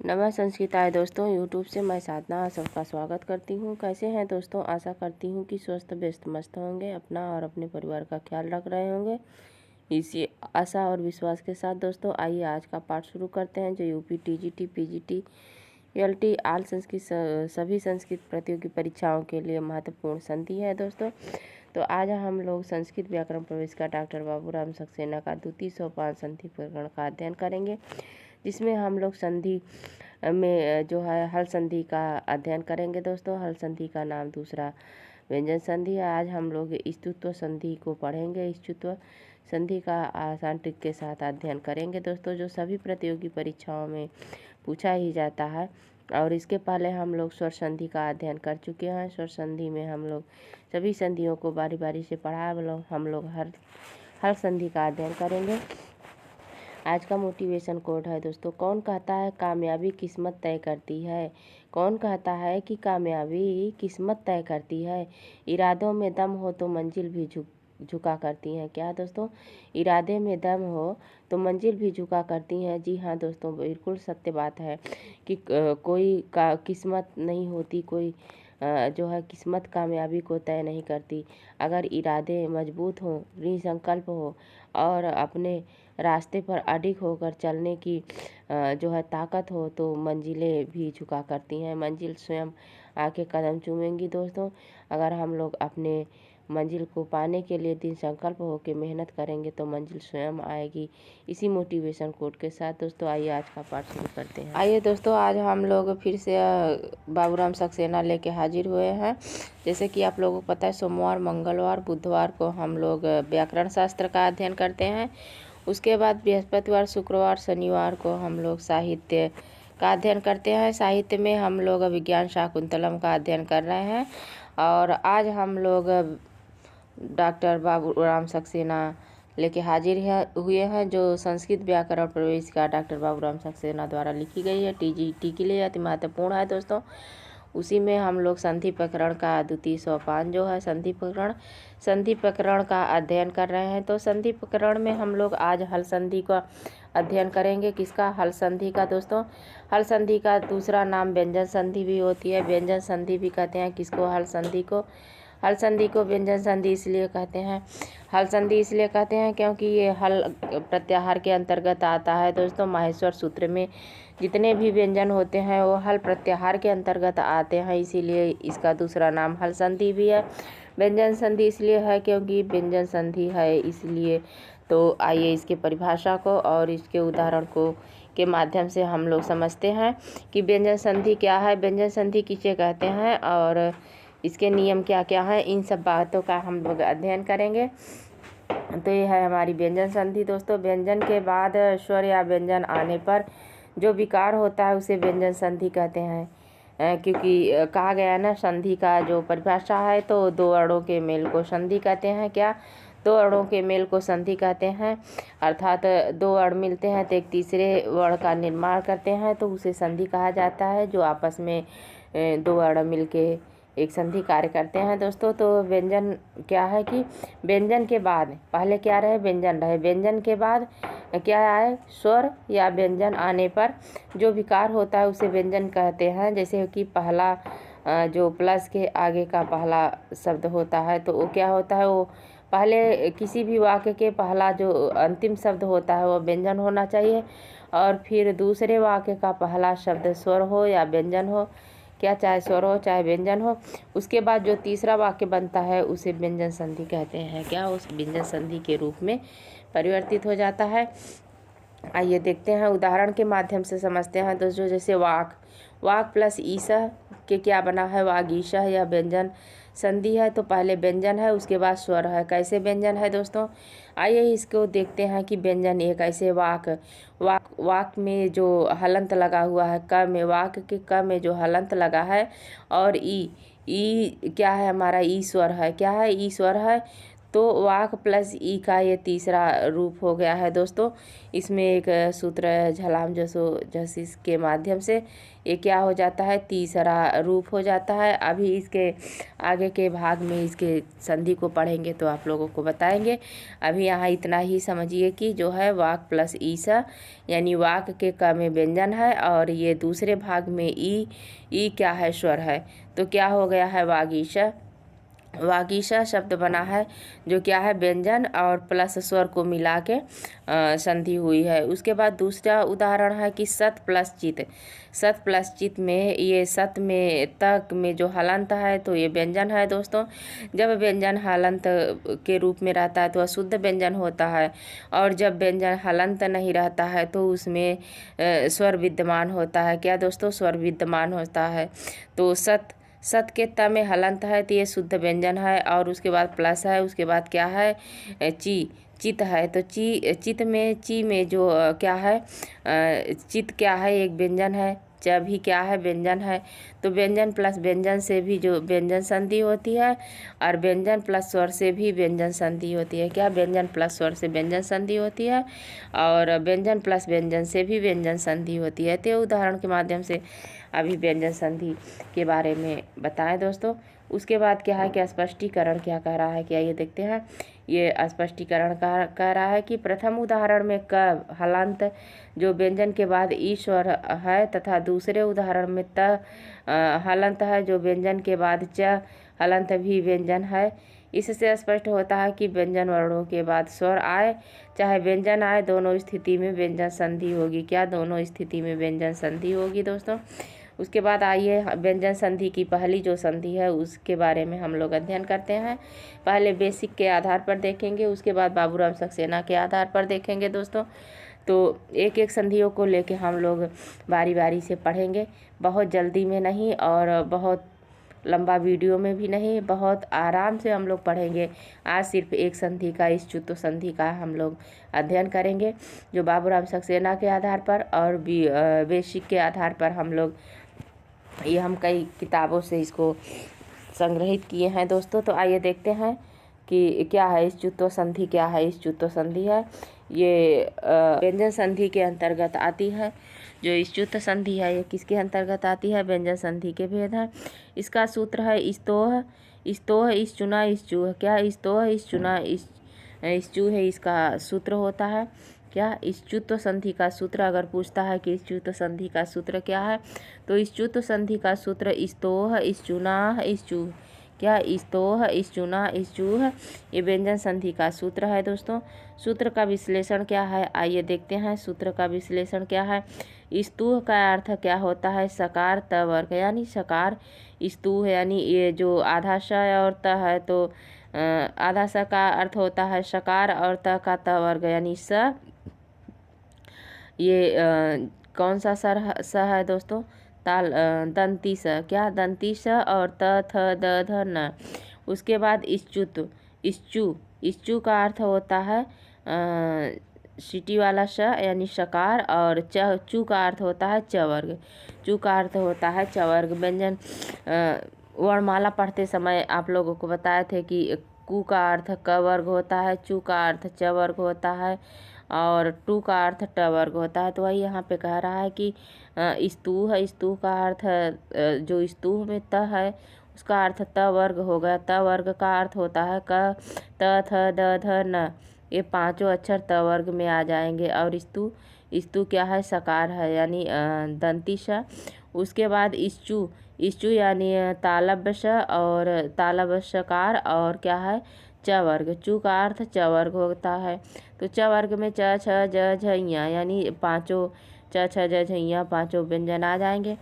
नमः संस्कृताय दोस्तों, यूट्यूब से मैं साधना सबका स्वागत करती हूँ। कैसे हैं दोस्तों? आशा करती हूँ कि स्वस्थ व्यस्त मस्त होंगे, अपना और अपने परिवार का ख्याल रख रहे होंगे। इसी आशा और विश्वास के साथ दोस्तों आइए आज का पाठ शुरू करते हैं, जो यूपी टीजीटी पीजीटी एलटी आल संस्कृत सभी संस्कृत प्रतियोगी परीक्षाओं के लिए महत्वपूर्ण संधि है दोस्तों। तो आज हम लोग संस्कृत व्याकरण प्रवेश का डॉक्टर बाबूराम सक्सेना का द्वितीय सोपान संधि प्रकरण का अध्ययन करेंगे, जिसमें हम लोग संधि में जो है हल संधि का अध्ययन करेंगे दोस्तों। हल संधि का नाम दूसरा व्यंजन संधि है। आज हम लोग स्तुत्व संधि को पढ़ेंगे। स्तुत्व संधि का आसान ट्रिक के साथ अध्ययन करेंगे दोस्तों, जो सभी प्रतियोगी परीक्षाओं में पूछा ही जाता है। और इसके पहले हम लोग स्वर संधि का अध्ययन कर चुके हैं। स्वर संधि में हम लोग सभी संधियों को बारी बारी से पढ़ा। हम लोग हर संधि का अध्ययन करेंगे। आज का मोटिवेशन कोड है दोस्तों, कौन कहता है कामयाबी किस्मत तय करती है? कौन कहता है कि कामयाबी किस्मत तय करती है? इरादों में दम हो तो मंजिल भी झुका करती हैं। क्या दोस्तों? इरादे में दम हो तो मंजिल भी झुका करती हैं। जी हाँ दोस्तों, बिल्कुल सत्य बात है कि कोई का किस्मत नहीं होती, कोई जो है किस्मत कामयाबी को तय नहीं करती। अगर इरादे मजबूत हों, दृढ़ संकल्प हो और अपने रास्ते पर अडिग होकर चलने की जो है ताकत हो, तो मंजिलें भी झुका करती हैं। मंजिल स्वयं आके कदम चूमेंगी दोस्तों। अगर हम लोग अपने मंजिल को पाने के लिए दृढ़ संकल्प होकर मेहनत करेंगे तो मंजिल स्वयं आएगी। इसी मोटिवेशन कोड के साथ दोस्तों आइए आज का पाठ शुरू करते हैं। आइए दोस्तों, आज हम लोग फिर से बाबूराम सक्सेना लेके हाजिर हुए हैं। जैसे कि आप लोगों को पता है, सोमवार, मंगलवार, बुधवार को हम लोग व्याकरण शास्त्र का अध्ययन करते हैं। उसके बाद बृहस्पतिवार, शुक्रवार, शनिवार को हम लोग साहित्य का अध्ययन करते हैं। साहित्य में हम लोग विज्ञान शाकुंतलम का अध्ययन कर रहे हैं। और आज हम लोग डॉक्टर बाबूराम सक्सेना लेके हाजिर हुए हैं, जो संस्कृत व्याकरण प्रवेश का डॉक्टर बाबूराम सक्सेना द्वारा लिखी गई है। टीजीटी के लिए अति महत्वपूर्ण है दोस्तों। उसी में हम लोग संधि प्रकरण का द्वितीय सोपान जो है संधि प्रकरण का अध्ययन कर रहे हैं। तो संधि प्रकरण में हम लोग आज हल संधि का अध्ययन करेंगे। किसका? हल संधि का दोस्तों। हल संधि का दूसरा नाम व्यंजन संधि भी होती है। व्यंजन संधि भी कहते हैं किसको? हल संधि को। हल संधि को व्यंजन संधि इसलिए कहते हैं, हल संधि इसलिए कहते हैं क्योंकि ये हल प्रत्याहार के अंतर्गत आता है दोस्तों। माहेश्वर सूत्र में जितने भी व्यंजन होते हैं वो हल प्रत्याहार के अंतर्गत आते हैं, इसीलिए इसका दूसरा नाम हल संधि भी है। व्यंजन संधि इसलिए है क्योंकि व्यंजन संधि है इसलिए। तो आइए इसके परिभाषा को और इसके उदाहरण को के माध्यम से हम लोग समझते हैं कि व्यंजन संधि क्या है, व्यंजन संधि किसे कहते हैं और इसके नियम क्या क्या हैं। इन सब बातों का हम लोग अध्ययन करेंगे। तो ये है हमारी व्यंजन संधि दोस्तों। व्यंजन के बाद स्वर या व्यंजन आने पर जो विकार होता है उसे व्यंजन संधि कहते हैं। क्योंकि कहा गया ना, संधि का जो परिभाषा है तो दो अणों के मेल को संधि कहते हैं। क्या? दो अणों के मेल को संधि कहते हैं। अर्थात दो अण मिलते हैं तो एक तीसरे वर्ण का निर्माण करते हैं, तो उसे संधि कहा जाता है। जो आपस में दो अण मिलके एक संधि कार्य करते हैं दोस्तों। तो व्यंजन क्या है कि व्यंजन के बाद पहले क्या रहे? व्यंजन रहे। व्यंजन के बाद क्या आए? स्वर या व्यंजन आने पर जो विकार होता है उसे व्यंजन कहते हैं। जैसे कि पहला जो प्लस के आगे का पहला शब्द होता है तो वो क्या होता है? वो पहले किसी भी वाक्य के पहला जो अंतिम शब्द होता है वो व्यंजन होना चाहिए। और फिर दूसरे वाक्य का पहला शब्द स्वर हो या व्यंजन हो, क्या चाहे स्वर हो चाहे व्यंजन हो, उसके बाद जो तीसरा वाक्य बनता है उसे व्यंजन संधि कहते हैं। क्या? उस व्यंजन संधि के रूप में परिवर्तित हो जाता है। आइए देखते हैं, उदाहरण के माध्यम से समझते हैं दोस्तों। जैसे वाक प्लस ईशः के क्या बना है? वागीशः या व्यंजन संधि है। तो पहले व्यंजन है, उसके बाद स्वर है। कैसे व्यंजन है दोस्तों? आइए इसको देखते हैं कि व्यंजन एक ऐसे वाक में जो हलंत लगा हुआ है, क में, वाक के क में जो हलंत लगा है और ई क्या है? हमारा ई स्वर है। क्या है? ई स्वर है। तो वाक प्लस ई का ये तीसरा रूप हो गया है दोस्तों। इसमें एक सूत्र झलाम जसो जसिस के माध्यम से ये क्या हो जाता है, तीसरा रूप हो जाता है। अभी इसके आगे के भाग में इसके संधि को पढ़ेंगे तो आप लोगों को बताएंगे। अभी यहाँ इतना ही समझिए कि जो है वाक प्लस ईसा यानी वाक के क में व्यंजन है और ये दूसरे भाग में ई क्या है, स्वर है। तो क्या हो गया है, वागीशा। वागीशा शब्द बना है जो क्या है, व्यंजन और प्लस स्वर को मिला के संधि हुई है। उसके बाद दूसरा उदाहरण है कि सत प्लस चित। सत प्लस चित में ये सत में तक में जो हलंत है तो ये व्यंजन है दोस्तों। जब व्यंजन हलंत के रूप में रहता है तो अशुद्ध व्यंजन होता है, और जब व्यंजन हलंत नहीं रहता है तो उसमें स्वर विद्यमान होता है। क्या दोस्तों, स्वर विद्यमान होता है। तो सत के त में हलंत है तो ये शुद्ध व्यंजन है, और उसके बाद प्लस है, उसके बाद क्या है, चित है। तो चित में ची में जो क्या है, चित क्या है, एक व्यंजन है। च भी क्या है, व्यंजन है। तो व्यंजन प्लस व्यंजन से भी जो व्यंजन संधि होती है, और व्यंजन प्लस स्वर से भी व्यंजन संधि होती है। क्या, व्यंजन प्लस स्वर से व्यंजन संधि होती है, और व्यंजन प्लस व्यंजन से भी व्यंजन संधि होती है। तो उदाहरण के माध्यम से अभी व्यंजन संधि के बारे में बताएं दोस्तों। उसके बाद क्या है कि स्पष्टीकरण क्या कह रहा है, क्या ये देखते हैं। ये स्पष्टीकरण कह रहा है कि प्रथम उदाहरण में क हलंत जो व्यंजन के बाद ईश्वर है, तथा दूसरे उदाहरण में त हलंत है जो व्यंजन के बाद च हलंत भी व्यंजन है। इससे स्पष्ट होता है कि व्यंजन वर्णों के बाद स्वर आए चाहे व्यंजन आए, दोनों स्थिति में व्यंजन संधि होगी। क्या, दोनों स्थिति में व्यंजन संधि होगी दोस्तों। उसके बाद आइए व्यंजन संधि की पहली जो संधि है उसके बारे में हम लोग अध्ययन करते हैं। पहले बेसिक के आधार पर देखेंगे, उसके बाद बाबूराम सक्सेना के आधार पर देखेंगे दोस्तों। तो एक एक संधियों को लेके हम लोग बारी बारी से पढ़ेंगे, बहुत जल्दी में नहीं और बहुत लंबा वीडियो में भी नहीं, बहुत आराम से हम लोग पढ़ेंगे। आज सिर्फ एक संधि का, इस च्युत संधि का हम लोग अध्ययन करेंगे, जो बाबूराम सक्सेना के आधार पर और बेसिक के आधार पर हम लोग ये हम कई किताबों से इसको संग्रहित किए हैं दोस्तों। तो आइए देखते हैं कि क्या है इस च्युत संधि, क्या है इस च्युत संधि है। ये व्यंजन संधि के अंतर्गत आती है। जो इस च्युत संधि है ये किसके अंतर्गत आती है, व्यंजन संधि के भेद है। इसका सूत्र है इस्तोह, इस्तोह इस चुना इस चूह। क्या, इस्तोह इस चुना इस चूह है, इसका सूत्र होता है। क्या, इस च्युत संधि का सूत्र अगर पूछता है कि इस च्युत संधि का सूत्र क्या है, तो इस च्युत संधि का सूत्र इस्तोह इस चुना इस चूह। क्या, इस्तोह इस चुना इस चूह, ये व्यंजन संधि का सूत्र है दोस्तों। सूत्र का विश्लेषण क्या है, आइए देखते हैं। सूत्र का विश्लेषण क्या है। स्तूह का अर्थ क्या होता है, सकार त वर्ग, यानी सकार स्तूह यानी ये जो आधा श और त है तो आधा स का अर्थ होता है सकार, और त का त वर्ग यानी स। ये कौन सा स है दोस्तों, ताल दंती स। क्या, दंती स और त थ द ध न। उसके बाद इश्चुत, इश्चू का अर्थ होता है सीटी वाला श यानी शकार, और चू का अर्थ होता है च वर्ग। चू का अर्थ होता है च वर्ग। व्यंजन वर्णमाला पढ़ते समय आप लोगों को बताए थे कि कु का अर्थ क वर्ग होता है, चू का अर्थ च वर्ग होता है, और टू का अर्थ ट वर्ग होता है। तो वही यहाँ पे कह रहा है कि स्तूह है, स्तूह का अर्थ जो स्तूह में त है उसका अर्थ त वर्ग होगा। त वर्ग का अर्थ होता है क त थ द ध न, ये पांचों अक्षर त वर्ग में आ जाएंगे। और स्तु क्या है, सकार है यानी दंती श। उसके बाद इश्चू यानी तालब्य श और तालब्य शकार, और क्या है च वर्ग। चू का अर्थ च वर्ग होता है। तो च वर्ग में च छ ज झ ञ यानी पांचों च छ ज झ ञ पांचों व्यंजन आ जाएंगे।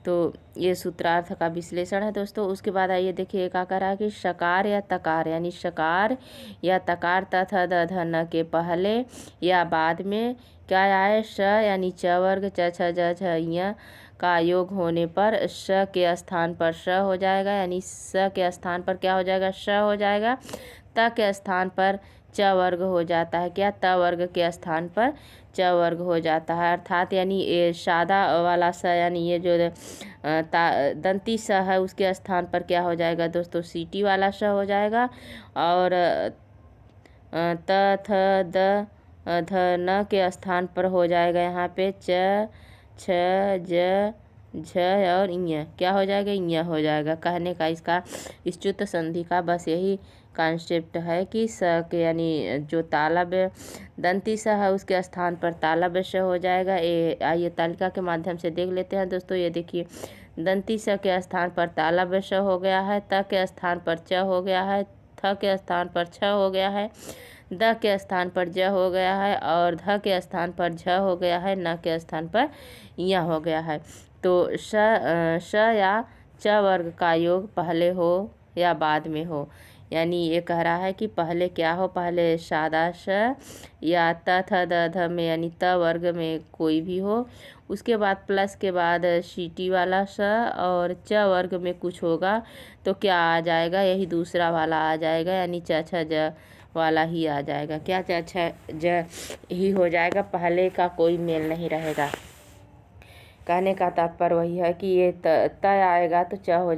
तो ये सूत्रार्थ का विश्लेषण है दोस्तों। उसके बाद आइए देखिए क्या कह रहा है कि शकार या तकार, यानी शकार या तकार तथा द ध न के पहले या बाद में क्या आए, श यानी च वर्ग च छ ज झ ञ का योग होने पर श के स्थान पर श हो जाएगा, यानी स के स्थान पर क्या हो जाएगा, श हो जाएगा। त के स्थान पर च वर्ग हो जाता है। क्या, त वर्ग के स्थान पर च वर्ग हो जाता है। अर्थात यानी ये सादा वाला स यानी ये जो दंती स है उसके स्थान पर क्या हो जाएगा दोस्तों, सीटी वाला स हो जाएगा। और त थ द ध न के स्थान पर हो जाएगा यहाँ पे च छ ज झ और ञ, क्या हो जाएगा, ञ हो जाएगा। कहने का इसका च्युत संधि का बस यही कॉन्सेप्ट है कि स के यानी जो तालब दंती स है उसके स्थान पर तालब श हो जाएगा। ये आइए तालिका के माध्यम से देख लेते हैं दोस्तों। ये देखिए दंती स के स्थान पर तालब श हो गया है, त के स्थान पर च हो गया है, थ के स्थान पर छ हो गया है, द के स्थान पर ज हो गया है और ध के स्थान पर झ हो गया है, न के स्थान पर य हो गया है। तो श या च वर्ग का योग पहले हो या बाद में हो, यानी ये कह रहा है कि पहले क्या हो, पहले सादा श या त थ द ध में यानी त वर्ग में कोई भी हो, उसके बाद प्लस के बाद सीटी वाला स और च वर्ग में कुछ होगा तो क्या आ जाएगा, यही दूसरा वाला आ जाएगा, यानी च छ ज वाला ही आ जाएगा। क्या च छ ज ही हो जाएगा, पहले का कोई मेल नहीं रहेगा। कहने का तात्पर्य वही है कि ये त आएगा तो च हो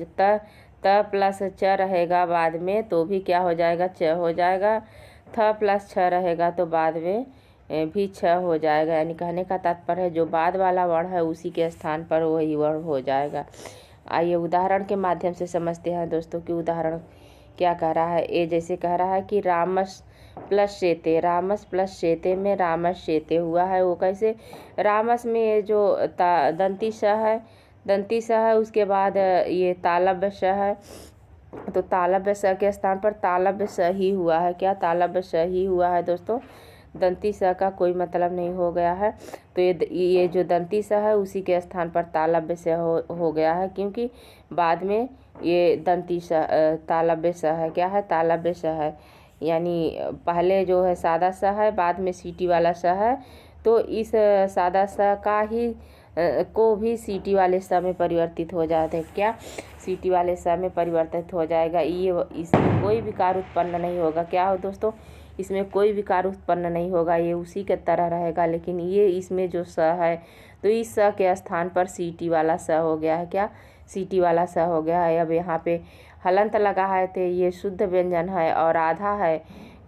त प्लस च रहेगा बाद में तो भी क्या हो जाएगा, च हो जाएगा। थ प्लस छ रहेगा तो बाद में भी छ हो जाएगा। यानी कहने का तात्पर्य है जो बाद वाला वर्ण है उसी के स्थान पर वही वर्ण हो जाएगा। आइए उदाहरण के माध्यम से समझते हैं दोस्तों कि उदाहरण क्या कह रहा है। ये जैसे कह रहा है कि रामस प्लस शेते, रामस प्लस शेते में रामस शेते हुआ है। वो कैसे, रामस में ये जो दंती स है, दंती स है, उसके बाद ये तालव्य स है, तो तालव्य स के स्थान पर तालव्य स ही हुआ है। क्या, तालव्य स ही हुआ है दोस्तों, दंती स का कोई मतलब नहीं हो गया है। तो ये जो दंती स है उसी के स्थान पर तालव्य स हो गया है, क्योंकि बाद में ये दंती स तालव्य स है। क्या है, तालव्य स है, यानी पहले जो है सादा स है, बाद में सीटी वाला स है, तो इस सादा स का ही को भी सीटी वाले स में परिवर्तित हो जाते हैं। क्या, सीटी वाले स में परिवर्तित हो जाएगा। ये इसमें कोई विकार उत्पन्न नहीं होगा। क्या हो दोस्तों, इसमें कोई विकार उत्पन्न नहीं होगा, ये उसी के तरह रहेगा। लेकिन ये इसमें जो स है तो इस स के स्थान पर सीटी वाला स हो गया है। क्या, सीटी वाला स हो गया है। अब यहाँ पे हलंत लगा है तो ये शुद्ध व्यंजन है और आधा है,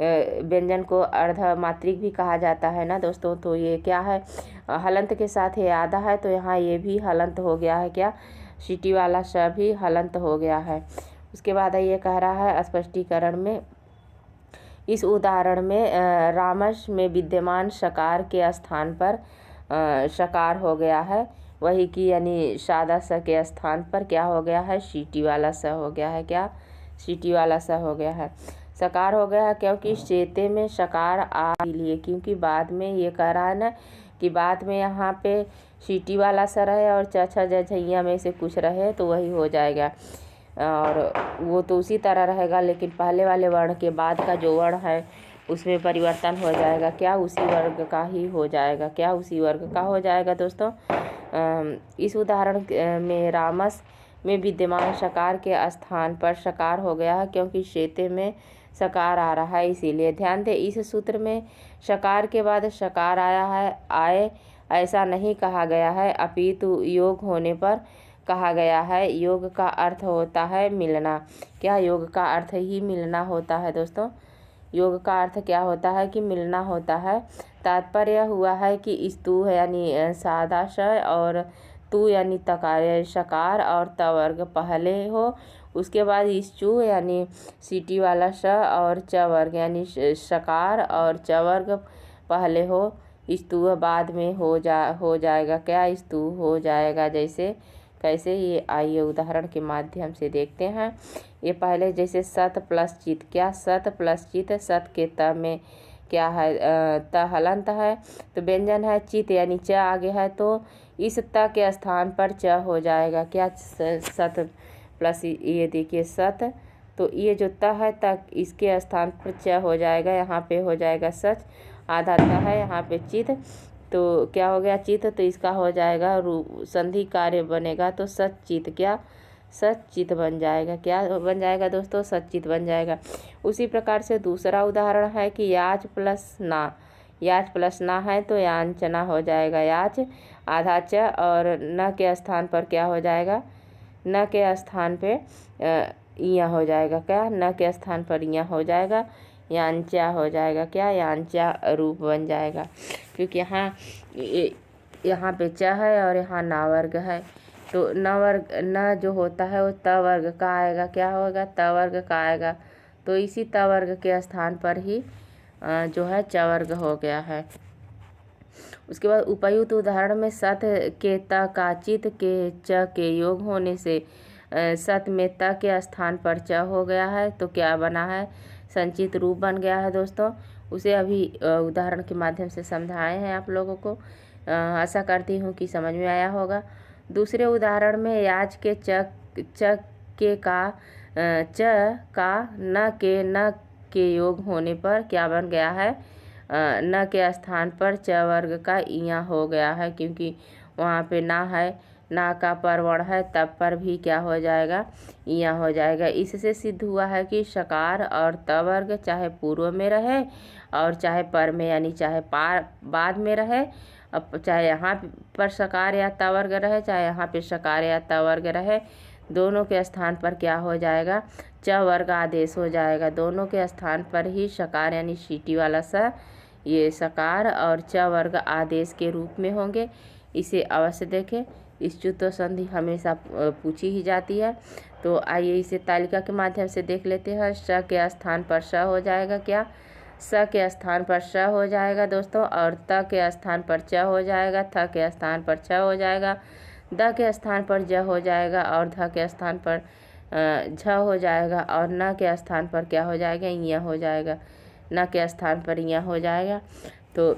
व्यंजन को अर्ध मात्रिक भी कहा जाता है ना दोस्तों। तो ये क्या है, हलंत के साथ ये आधा है, तो यहाँ ये भी हलंत हो गया है। क्या, सीटी वाला स भी हलंत हो गया है। उसके बाद ये कह रहा है स्पष्टीकरण में, इस उदाहरण में रामस में विद्यमान शकार के स्थान पर शकार हो गया है, वही कि यानी सादा स के स्थान पर क्या हो गया है, सीटी वाला स हो गया है। क्या, सीटी वाला स हो गया है, सकार हो गया है, क्योंकि शेते में शकार आ लिए, क्योंकि बाद में ये कह रहा है ना कि बाद में यहाँ पे सीटी वाला स रहे और च छ ज झैया में से कुछ रहे तो वही हो जाएगा, और वो तो उसी तरह रहेगा। लेकिन पहले वाले वर्ण के बाद का जो वर्ण है उसमें परिवर्तन हो जाएगा। क्या, उसी वर्ग का ही हो जाएगा। क्या, उसी वर्ग का हो जाएगा दोस्तों। इस उदाहरण में रामस में विद्यमान शकार के स्थान पर शकार हो गया है, क्योंकि शेते में शकार आ रहा है, इसीलिए। ध्यान दें, इस सूत्र में शकार के बाद शकार आया है, आए ऐसा नहीं कहा गया है, अपितु योग होने पर कहा गया है। योग का अर्थ होता है मिलना। क्या, योग का अर्थ ही मिलना होता है दोस्तों। योग का अर्थ क्या होता है कि मिलना होता है। तात्पर्य हुआ है कि स्तु यानी सादा श और तू यानी तकार शकार और तवर्ग पहले हो, उसके बाद स्तु यानी सीटी वाला श और च वर्ग यानी शकार और च वर्ग पहले हो, स्तु बाद में हो जाएगा। क्या, स्तु हो जाएगा। जैसे कैसे, ये आइए उदाहरण के माध्यम से देखते हैं। ये पहले जैसे सत प्लस चित, क्या, सत प्लस चित, सत के त में क्या है, त हलंत है तो व्यंजन है, चित यानी च आगे है तो इस त के स्थान पर च हो जाएगा। क्या, सत प्लस ये देखिए सत, तो ये जो त है त इसके स्थान पर च हो जाएगा, यहाँ पे हो जाएगा सच, आधा त है यहाँ पे चित, तो क्या हो गया चित, तो इसका हो जाएगा संधि कार्य बनेगा तो सच्चित। क्या, सच्चित बन जाएगा। क्या बन जाएगा दोस्तों, सच्चित बन जाएगा। उसी प्रकार से दूसरा उदाहरण है कि याच प्लस ना, याच प्लस ना है तो यांचना हो जाएगा। याच आधा च और न के स्थान पर क्या हो जाएगा, न के स्थान पे यहाँ हो जाएगा। क्या, न के स्थान पर यहाँ हो जाएगा, यांच्या हो जाएगा, क्या यांच्या रूप बन जाएगा, क्योंकि यहाँ पे च है और यहाँ ना वर्ग है, तो न वर्ग न जो होता है वो त वर्ग का आएगा, क्या होगा, त वर्ग का आएगा। तो इसी त वर्ग के स्थान पर ही जो है च वर्ग हो गया है। उसके बाद उपयुक्त उदाहरण में सत के त का चित के च के योग होने से सत में त के स्थान पर च हो गया है, तो क्या बना है, संचित रूप बन गया है दोस्तों। उसे अभी उदाहरण के माध्यम से समझाए हैं आप लोगों को। आशा करती हूँ कि समझ में आया होगा। दूसरे उदाहरण में याज के च के का न के योग होने पर क्या बन गया है, न के स्थान पर च वर्ग का इया हो गया है, क्योंकि वहाँ पे ना है, ना का परवर्ण है, तब पर भी क्या हो जाएगा, इया हो जाएगा। इससे सिद्ध हुआ है कि सकार और त वर्ग चाहे पूर्व में रहे और चाहे पर में यानी चाहे बाद में रहे, अब चाहे यहाँ पर सकार या त वर्ग रहे, चाहे यहाँ पे सकार या त वर्ग रहे, दोनों के स्थान पर क्या हो जाएगा, च वर्ग आदेश हो जाएगा। दोनों के स्थान पर ही सकार यानी सीटी वाला स ये सकार और च वर्ग आदेश के रूप में होंगे। इसे अवश्य देखें, इष्टुत्व संधि हमेशा पूछी ही जाती है। तो आइए इसे तालिका के माध्यम से देख लेते हैं। स के स्थान पर स हो जाएगा, क्या, स के स्थान पर स हो जाएगा दोस्तों, और त के स्थान पर च हो जाएगा, थ के स्थान पर छ हो जाएगा, द के स्थान पर ज हो जाएगा, और ध के स्थान पर झ हो जाएगा, और न के स्थान पर क्या हो जाएगा, य हो जाएगा, न के स्थान पर य हो जाएगा। तो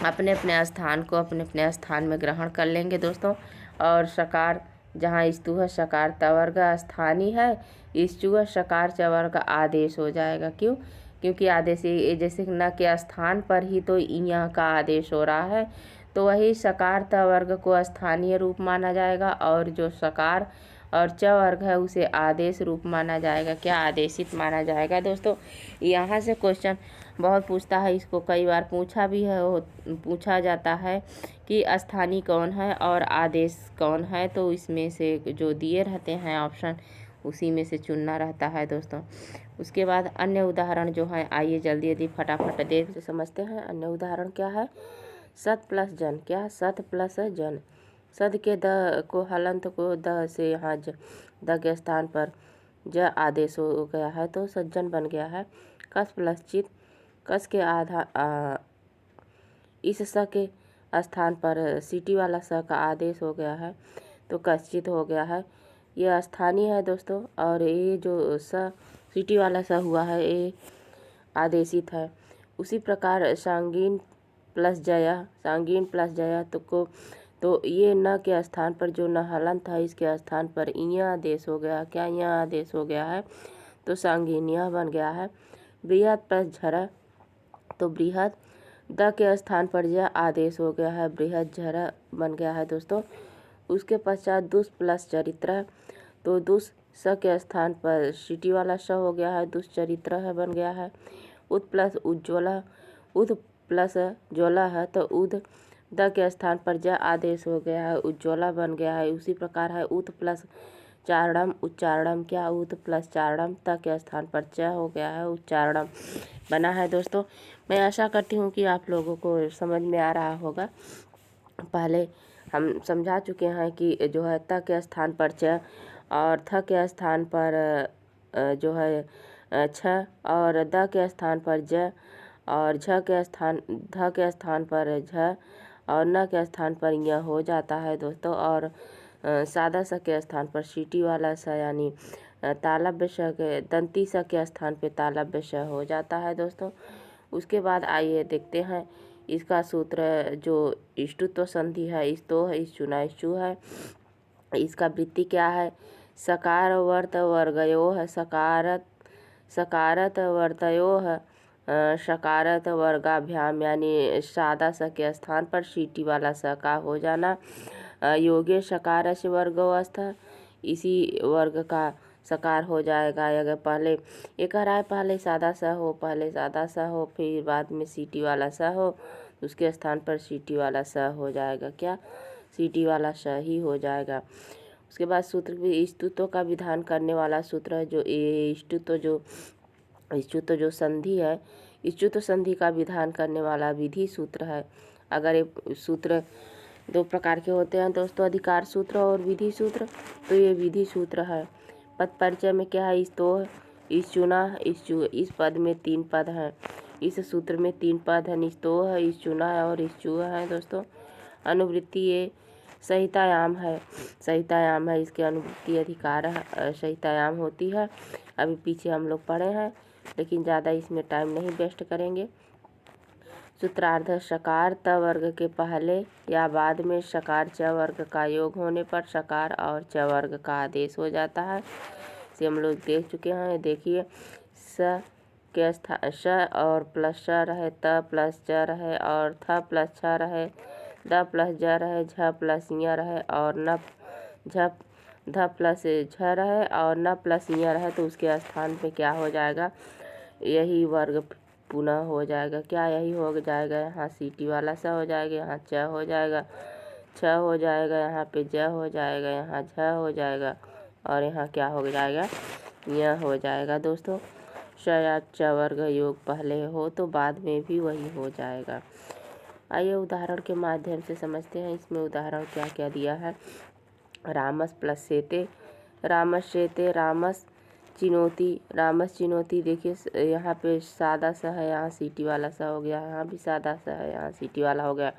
अपने अपने स्थान को अपने अपने स्थान में ग्रहण कर लेंगे दोस्तों। और सकार जहाँ स्तु है, सकार त वर्ग स्थानीय है, स्तु है सकार च वर्ग आदेश हो जाएगा। क्यों, क्योंकि आदेश जैसे न के स्थान पर ही तो यहाँ का आदेश हो रहा है, तो वही सकार त वर्ग को स्थानीय रूप माना जाएगा, और जो सकार और च वर्ग है उसे आदेश रूप माना जाएगा, क्या, आदेशित माना जाएगा दोस्तों। यहाँ से क्वेश्चन बहुत पूछता है, इसको कई बार पूछा भी है, पूछा जाता है कि स्थानीय कौन है और आदेश कौन है, तो इसमें से जो दिए रहते हैं ऑप्शन उसी में से चुनना रहता है दोस्तों। उसके बाद अन्य उदाहरण जो है, आइए जल्दी जल्दी फटाफट देख से समझते हैं। अन्य उदाहरण क्या है, सत प्लस जन, क्या, सत प्लस जन, सद के द को हलंत को द से यहाँ द के स्थान पर ज आदेश हो गया है, तो सज्जन बन गया है। कस प्लस चित, कस के इस स के स्थान पर सीटी वाला स का आदेश हो गया है, तो कश्चित हो गया है। यह स्थानीय है दोस्तों, और ये जो स सीटी वाला स हुआ है ये आदेशित है। उसी प्रकार सांगीन प्लस जया, सांगीन प्लस जया तो ये न के स्थान पर जो न हलन था, इसके स्थान पर इया आदेश हो गया, क्या, यह आदेश हो गया है, तो सांगीनिया बन गया है। बृहद प्लस झरा, तो बृहद द के स्थान पर यह आदेश हो गया है, बृहद झरा बन गया है दोस्तों। उसके पश्चात दुष् प्लस चरित्र, तो दुष् स के स्थान पर सीटी वाला स हो गया है, दुष्चरित्र है बन गया है। उद प्लस उज्ज्वला, उद प्लस ज्वला है, तो उद द के स्थान पर ज आदेश हो गया है, उज्ज्वला बन गया है। उसी प्रकार है उत प्लस चारणम, उच्चारणम, क्या, उत प्लस चारणम, त के स्थान पर च हो गया है, उच्चारणम बना है दोस्तों। मैं आशा करती हूँ कि आप लोगों को समझ में आ रहा होगा। पहले हम समझा चुके हैं कि जो है त के स्थान पर च और थ के स्थान पर जो है छ, और द के स्थान पर ज, और ध के स्थान पर झ, और न के स्थान पर यह हो जाता है दोस्तों। और सादा स के स्थान पर सीटी वाला स यानी तालव्य स के दंती स के स्थान पे तालव्य स हो जाता है दोस्तों। उसके बाद आइए देखते हैं इसका सूत्र, जो इष्टुत्व संधि है, इस तो है, इस चुना इश्चु है, इसका वृत्ति क्या है, सकार वर्त वर्गयो है, सकारत वर्तयो है, सकारत वर्गाभ्याम यानी सादा स के स्थान पर सीटी वाला स का हो जाना, योगे सकार से वर्गवस्थ, इसी वर्ग का सकार हो जाएगा। अगर पहले एक राय पहले सादा स हो, फिर बाद में सीटी वाला स हो, उसके स्थान पर सीटी वाला स हो जाएगा, क्या, सीटी वाला स ही हो जाएगा। उसके बाद सूत्र भी स्तुत्व का विधान करने वाला सूत्र है, जो ये स्तुत्व जो इच्युत जो संधि है, इच्युत संधि का विधान करने वाला विधि सूत्र है। अगर ये सूत्र दो प्रकार के होते हैं दोस्तों, अधिकार सूत्र और विधि सूत्र, तो ये विधि सूत्र है। पद परिचय में क्या है, इस्तोह, इश्चुना, इस पद में 3 पद हैं, इस सूत्र में 3 पद हैं, इस्तोह है, इश्चुना है और इश्चुह है दोस्तों। अनुवृत्ति ये सहितायाम है, सहितायाम है, इसके अनुवृत्ति अधिकार सहितायाम होती है। अभी पीछे हम लोग पढ़े हैं, लेकिन ज़्यादा इसमें टाइम नहीं वेस्ट करेंगे। सूत्रार्थ, शकार त वर्ग के पहले या बाद में शकार च वर्ग का योग होने पर शकार और च वर्ग का आदेश हो जाता है। इसे हम लोग देख चुके हैं। देखिए, स के स्थान श और प्लस श रहे, त प्लस च रहे और थ प्लस छ रहे, द प्लस ज रहे, झ प्लस य रहे और न झ ध प्लस झ रहे और न प्लस य रहे, तो उसके स्थान पे क्या हो जाएगा, यही वर्ग पुनः हो जाएगा। क्या यही हो जाएगा, यहाँ सीटी वाला सा हो जाएगा, यहाँ च हो जाएगा, छ हो जाएगा, यहाँ पे ज हो जाएगा, यहाँ झ हो जाएगा और यहाँ क्या हो जाएगा, यह हो जाएगा दोस्तों। श या च वर्ग योग पहले हो तो बाद में भी वही हो जाएगा। आइए उदाहरण के माध्यम से समझते हैं। इसमें उदाहरण क्या क्या दिया है। रामस प्लस सेते, रामस शेते, रामस चिनौती, रामस चिनौती। देखिए यहाँ पे सादा सा है, यहाँ सीटी वाला सा हो गया, यहाँ भी सादा सा है, यहाँ सीटी वाला हो गया,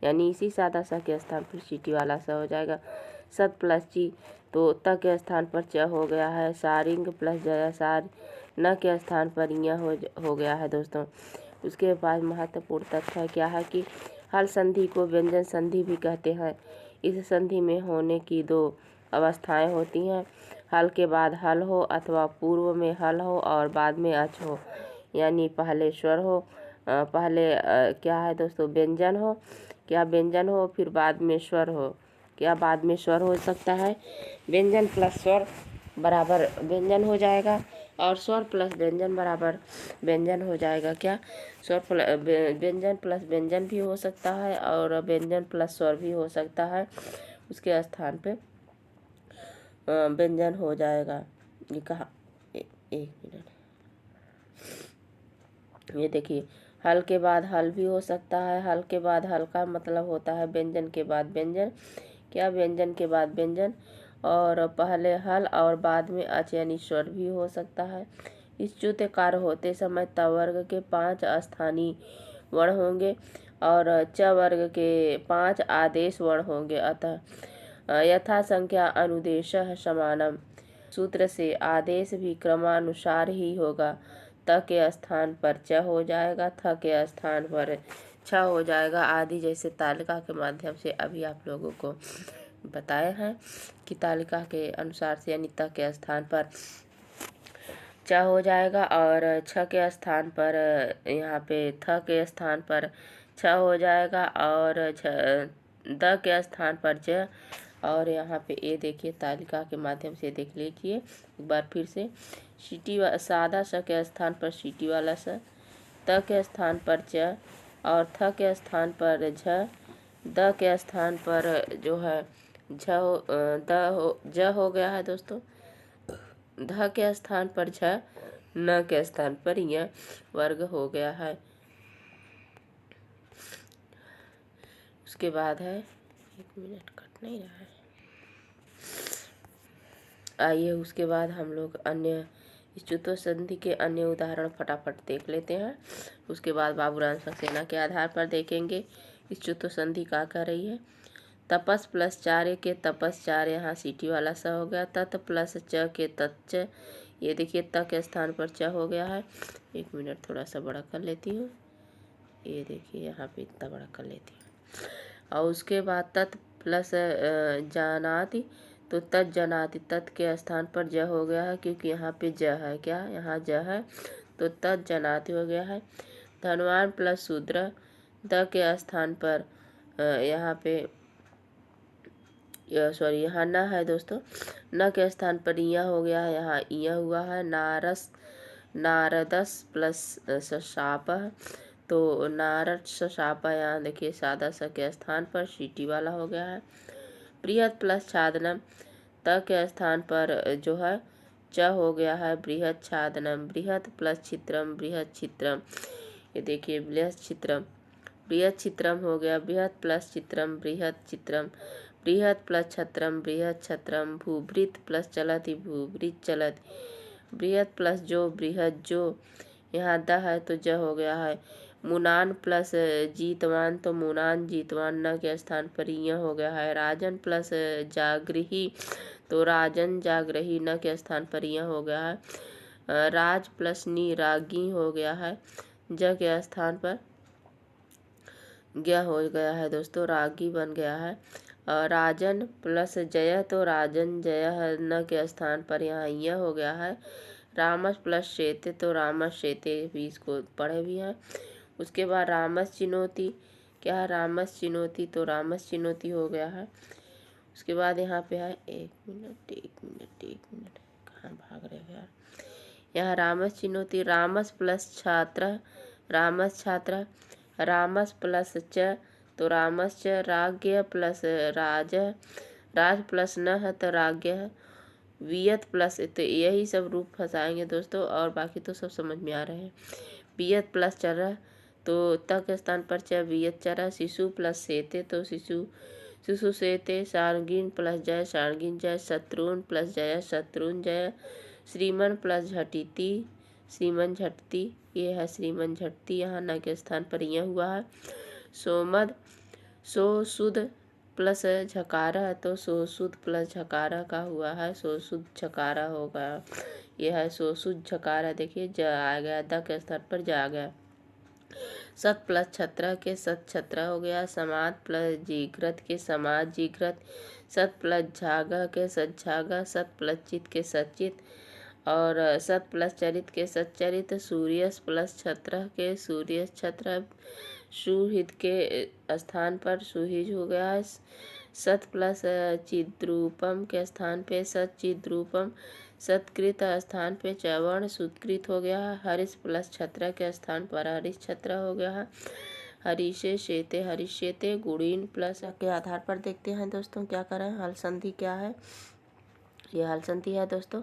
यानी इसी सादा सा के स्थान पर सीटी वाला सा हो जाएगा। सत प्लस ची, तो त के स्थान पर च हो गया है। सारिंग प्लस जया, सार न के स्थान पर य हो गया है दोस्तों। उसके बाद महत्वपूर्ण तथ्य है क्या है कि हल संधि को व्यंजन संधि भी कहते हैं। इस संधि में होने की 2 अवस्थाएं होती हैं, हल के बाद हल हो अथवा पूर्व में हल हो और बाद में अच हो, यानी पहले स्वर हो, पहले क्या है दोस्तों, व्यंजन हो, क्या व्यंजन हो, फिर बाद में स्वर हो। क्या बाद में स्वर हो सकता है, व्यंजन प्लस स्वर बराबर व्यंजन हो जाएगा और स्वर प्लस व्यंजन बराबर व्यंजन हो जाएगा। क्या स्वर व्यंजन प्लस व्यंजन भी हो सकता है और व्यंजन प्लस स्वर भी हो सकता है, उसके स्थान पे व्यंजन हो जाएगा। ये कहा, एक मिनट, ये देखिए, हल के बाद हल भी हो सकता है। हल के बाद हल का मतलब होता है व्यंजन के बाद व्यंजन, क्या व्यंजन के बाद व्यंजन, और पहले हल और बाद में अच यानी स्वर भी हो सकता है। इच्युत कार्य होते समय त वर्ग के 5 स्थानीय वर्ण होंगे और च वर्ग के 5 आदेश वर्ण होंगे। अतः यथा संख्या अनुदेशः समानम, सूत्र से आदेश भी क्रमानुसार ही होगा। त के स्थान पर च हो जाएगा, थ के स्थान पर छ हो जाएगा आदि, जैसे तालिका के माध्यम से अभी आप लोगों को बताए हैं कि तालिका के अनुसार से, यानी त के स्थान पर च हो जाएगा और छ के स्थान पर यहाँ पे थ के स्थान पर छ हो जाएगा और द के स्थान पर ज, और यहाँ पे ये देखिए तालिका के माध्यम से देख लीजिए एक बार फिर से। सीटी सादा स के स्थान पर सीटी वाला स, त के स्थान पर च और थ के स्थान पर झ, द के स्थान पर जो है ज हो गया है दोस्तों। ध के स्थान पर झ, न के स्थान पर य वर्ग हो गया है। उसके बाद है, 1 मिनट कट नहीं रहा है। आइए उसके बाद हम लोग अन्य इच्युत संधि के अन्य उदाहरण फटाफट देख लेते हैं। उसके बाद बाबूराम सक्सेना के आधार पर देखेंगे इच्युत संधि क्या कर रही है। तपस प्लस चार्य के तपस चार्य, यहाँ सीटी वाला सा हो गया। तत् प्लस च के तच्च, ये देखिए त के स्थान पर च हो गया है। 1 मिनट थोड़ा सा बड़ा कर लेती हूँ, ये देखिए यहाँ पे इतना बड़ा कर लेती हूँ। और उसके बाद तत् प्लस जानाति, तो तत् जनाति, तत् के स्थान पर ज हो गया है क्योंकि यहाँ पे ज है, क्या यहाँ ज है, तो तत् जनाति हो गया है। धनवान प्लस शूद्र, द के स्थान पर यहाँ पे सॉरी यहाँ न है दोस्तों, न के स्थान पर इया हो गया है, यहाँ इया हुआ है। नारस, नारदस प्लस सशाप, तो नारद सशाप, यहाँ देखिए सादा स के स्थान पर सीटी वाला हो गया है। प्रियत प्लस छादनम, त के स्थान पर जो है च हो गया है बृहत छादनम, बृहत प्लस छित्रम बृहत छित्रम। ये देखिए बृहत छित्रम, बृहत छित्रम हो गया, बृहत प्लस चित्रम बृहत चित्रम, बृहत प्लस छत्रम बृहत छत्रम, भूभृत प्लस चलति भूभृत चलति, बृहत प्लस जो बृहत जो। यहाँ द है तो ज हो गया है। मुनान प्लस जीतवान तो मुनान जीतवान, न के स्थान पर यह हो गया है। राजन प्लस जागृही तो राजन जागृही, न के स्थान पर यह हो गया है। राज प्लस नी रागी हो गया है, ज के स्थान पर गया हो गया है दोस्तों, रागी बन गया है। राजन प्लस जय तो राजन जय है, न के स्थान पर यहाँ यह हो गया है। रामस प्लस शेते तो रामस शेते, भी इसको पढ़े भी हैं। उसके बाद रामस चिनोती, क्या है रामस चिनोती तो रामस चिनोती हो गया है। उसके बाद यहाँ पे है एक मिनट कहाँ भाग रहे हो यार। यहाँ रामस चिनोती, रामस प्लस छात्र रामस छात्र, रामस प्लस च तो रामस च, राज्ञ प्लस राज, राज प्लस न है तो राज्ञ, वियत प्लस, तो यही सब रूप फंसाएंगे दोस्तों, और बाकी तो सब समझ में आ रहे हैं। वियत प्लस चर तो त के स्थान पर च वियत चर, शिशु प्लस सेते तो शिशु शिशु सेते, सारंगीन प्लस जय सारंगीन जय, शत्रुन प्लस जय शत्रुन जय, श्रीमन प्लस झटिति श्रीमन झटती, ये है श्रीमन झटती, यहाँ न के स्थान पर यह हुआ है। सोमद सो सुद प्लस झकारा तो सो सुद प्लस झकारा का हुआ है, सो सुद झकारा होगा। यह है सो सुद झकारा, देखिए ज आ गया, द के स्थान पर जा गया। सत प्लस छत्र के सत छत्र हो गया, समाज प्लस जीघ्रत के समाज जीघ्रत, सत प्लस झागा के सत झागा, सत प्लस चित के सचित, और सत प्लस चरित के सच्चरित, सूर्यस प्लस छत्र के सूर्यस छत्र, सुहित के स्थान पर सुहिज हो गया है। सत प्लस चिद्रूपम के स्थान पे सत चिद्रूपम, सत्कृत स्थान पे चवर्ण सुत्कृत हो गया है। हरिश प्लस छत्र के स्थान पर हरिश छत्र हो गया है। हरिशे शेते हरिशेते, गुणीन प्लस के आधार पर देखते हैं दोस्तों क्या करें, हल संधि क्या है। ये हल संधि है दोस्तों,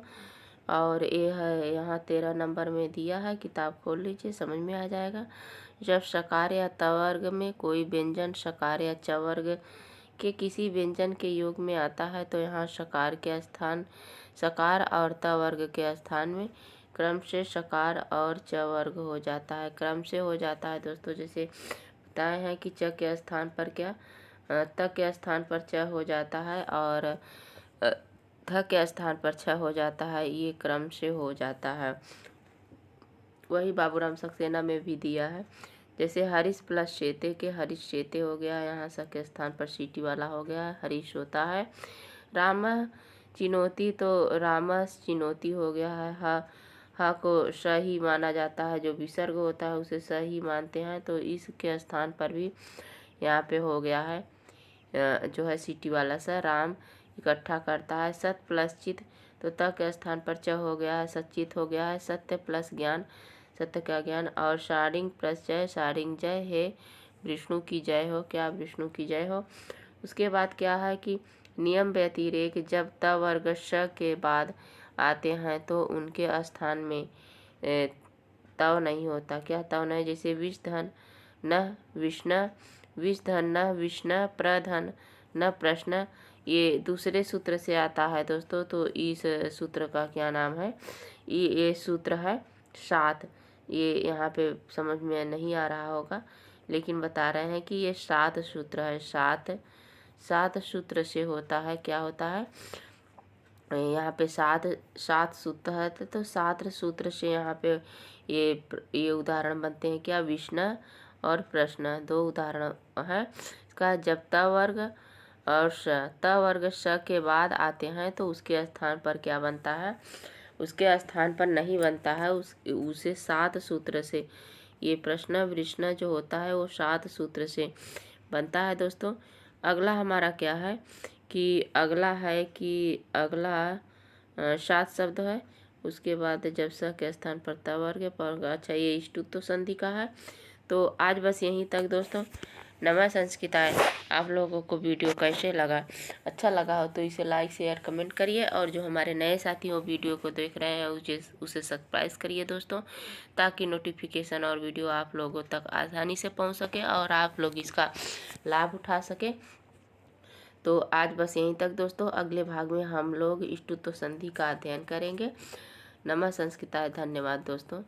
और ये है यहाँ 13 नंबर में दिया है, किताब खोल लीजिए समझ में आ जाएगा। जब शकार या तवर्ग में कोई व्यंजन शकार या चवर्ग के किसी व्यंजन के योग में आता है तो यहाँ शकार के स्थान शकार और तवर्ग के स्थान में क्रम से शकार और चवर्ग हो जाता है, क्रम से हो जाता है दोस्तों। जैसे बताए हैं कि च के स्थान पर क्या त के स्थान पर च हो जाता है, और ध के स्थान पर छ हो जाता है, ये क्रम से हो जाता है। वही बाबूराम सक्सेना में भी दिया है। जैसे हरीश प्लस शेते के हरीश शेते हो गया, यहाँ स के स्थान पर सीटी वाला हो गया, हरीश होता है। राम चिनौती तो रामस चिनौती हो गया है। हा को सही माना जाता है, जो विसर्ग होता है उसे सही मानते हैं, तो इसके स्थान पर भी यहाँ पे हो गया है जो है सीटी वाला सा। राम इकट्ठा करता है। सत प्लस चित तो त के स्थान पर च हो गया है, सचित हो गया है। सत्य प्लस ज्ञान सत्य का ज्ञान, और सारिंग प्लस जय सारिंग जय, हे विष्णु की जय हो, क्या विष्णु की जय हो। उसके बाद क्या है कि नियम व्यतिरेक जब त वर्ग श के बाद आते हैं तो उनके स्थान में तव नहीं होता, क्या तव नहीं। जैसे विषधन न विष्णु, विषधन न विष्णु, प्रधन न प्रश्न, ये दूसरे सूत्र से आता है दोस्तों। तो इस सूत्र का क्या नाम है, ये सूत्र है 7। ये यहाँ पे समझ में नहीं आ रहा होगा, लेकिन बता रहे हैं कि ये 7 सूत्र है। 7 सूत्र से होता है, क्या होता है यहाँ पे 7 सूत्र है, तो 7 सूत्र से यहाँ पे ये उदाहरण बनते हैं। क्या विष्णु और प्रश्न 2 उदाहरण है इसका। जब त वर्ग और त वर्ग श के बाद आते हैं तो उसके स्थान पर क्या बनता है, उसके स्थान पर नहीं बनता है, उसे 7 सूत्र से, ये प्रश्न वृष्ण जो होता है वो 7 सूत्र से बनता है दोस्तों। अगला हमारा क्या है कि अगला 7 शब्द है। उसके बाद जब स के स्थान पर त वर्ग पर, अच्छा ये इष्टुत्व संधि का है। तो आज बस यहीं तक दोस्तों। नमः संस्कृताय। आप लोगों को वीडियो कैसे लगा? अच्छा लगा हो तो इसे लाइक शेयर कमेंट करिए, और जो हमारे नए साथी हो वीडियो को देख रहे हैं उसे सब्सक्राइब करिए दोस्तों, ताकि नोटिफिकेशन और वीडियो आप लोगों तक आसानी से पहुंच सके और आप लोग इसका लाभ उठा सके। तो आज बस यहीं तक दोस्तों। अगले भाग में हम लोग ष्टुत्व संधि का अध्ययन करेंगे। नमः संस्कृताय। धन्यवाद दोस्तों।